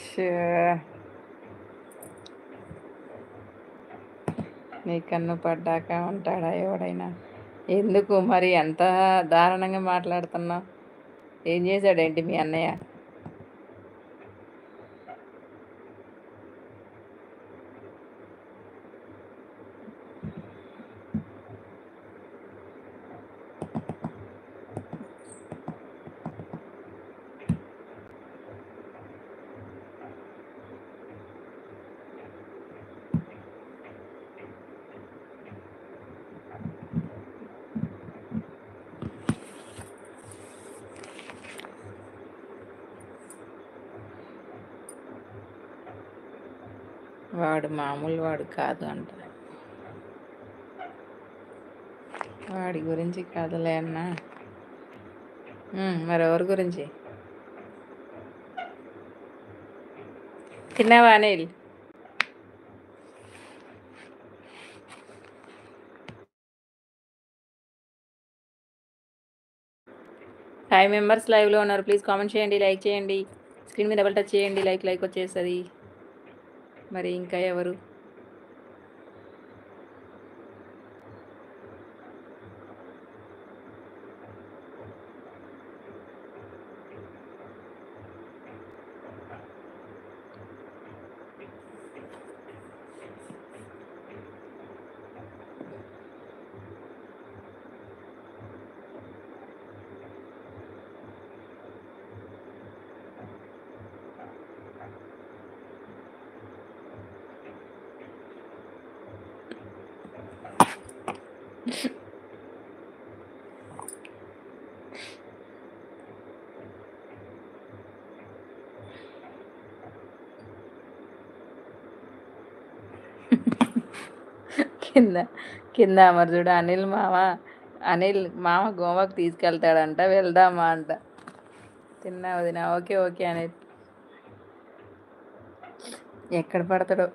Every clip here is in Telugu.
షూ నీ కన్ను పడ్డాక ఉంటాడా ఎవడైనా? ఎందుకు మరి అంత దారుణంగా మాట్లాడుతున్నావు? ఏం చేశాడేంటి మీ అన్నయ్య? వాడు మామూలు వాడు కాదు అంట. వాడి గురించి కాదులే అన్న. మరెవరి గురించి? తిన్నావా అనిల్? ఫైవ్ మెంబర్స్ లైవ్లో ఉన్నారు. ప్లీజ్ కామెంట్ చేయండి, లైక్ చేయండి. స్క్రీన్ మీద డబల్ టచ్ చేయండి, లైక్ వచ్చేస్తుంది. మరి ఇంకా ఎవరు? కింద కింద అమర్జుడు అనిల్ మామ గోవాకు తీసుకెళ్తాడంట, వెళ్దామా అంట. తిన్నా వదిన? ఓకే అనిల్. ఎక్కడ పడతాడో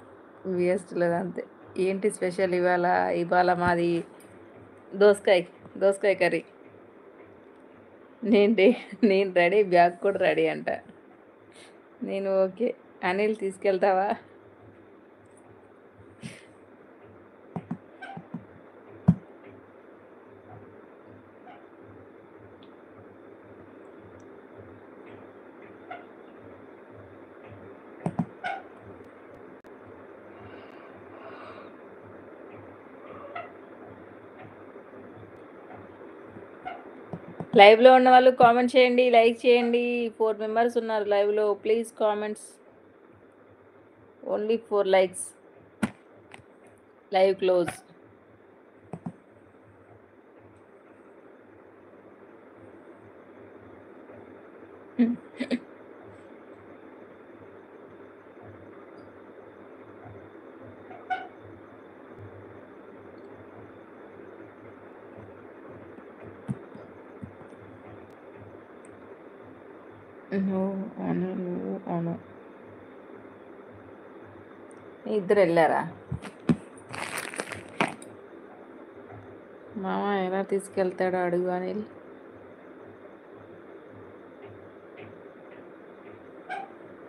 వేస్ట్ లేదు అంతే. ఏంటి స్పెషల్ ఇవాళ మాది దోసకాయ కర్రీ. నేను రెడీ, బ్యాగ్ కూడా రెడీ అంట. నేను ఓకే. అనిల్ తీసుకెళ్తావా? లైవ్లో ఉన్న వాళ్ళు కామెంట్ చేయండి, లైక్ చేయండి. 4 మెంబర్స్ ఉన్నారు లైవ్లో. Please comments. Only 4 likes. Live close. అవును. ఇద్దరు వెళ్ళారా? మామ ఎలా తీసుకెళ్తాడో అడుగు అనిల్.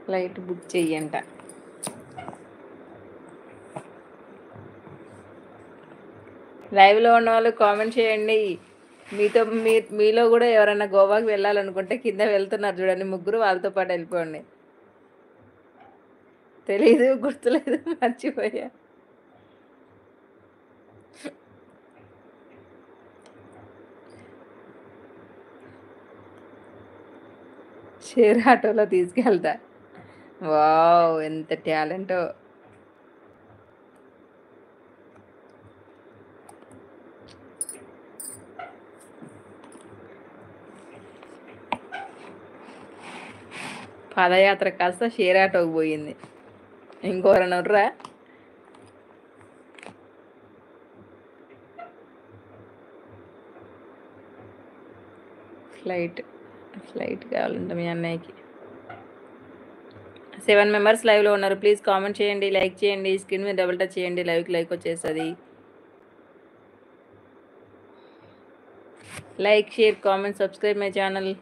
Flight book చెయ్యంట. లైవ్లో ఉన్న వాళ్ళు కామెంట్ చేయండి. మీలో కూడా ఎవరైనా గోవాకి వెళ్ళాలనుకుంటే కింద వెళ్తున్నారు చూడండి, ముగ్గురు, వాళ్ళతో పాటు వెళ్ళిపోండి. తెలీదు, గుర్తులేదు, మర్చిపోయా. షేర్ ఆటోలో తీసుకెళ్తా. వావ్, ఎంత టాలెంటో. పాదయాత్ర కాస్త షేర్ ఆటోకి పోయింది. ఇంకోరన్నా ఉర్రా? ఫ్లైట్ కావాలంట మీ అన్నయ్యకి. 7 మెంబర్స్ లైవ్లో ఉన్నారు. ప్లీజ్ కామెంట్ చేయండి, లైక్ చేయండి. స్క్రీన్ మీద డబుల్ టచ్ చేయండి, లైక్ వచ్చేస్తుంది. Like, share, comment, subscribe my channel.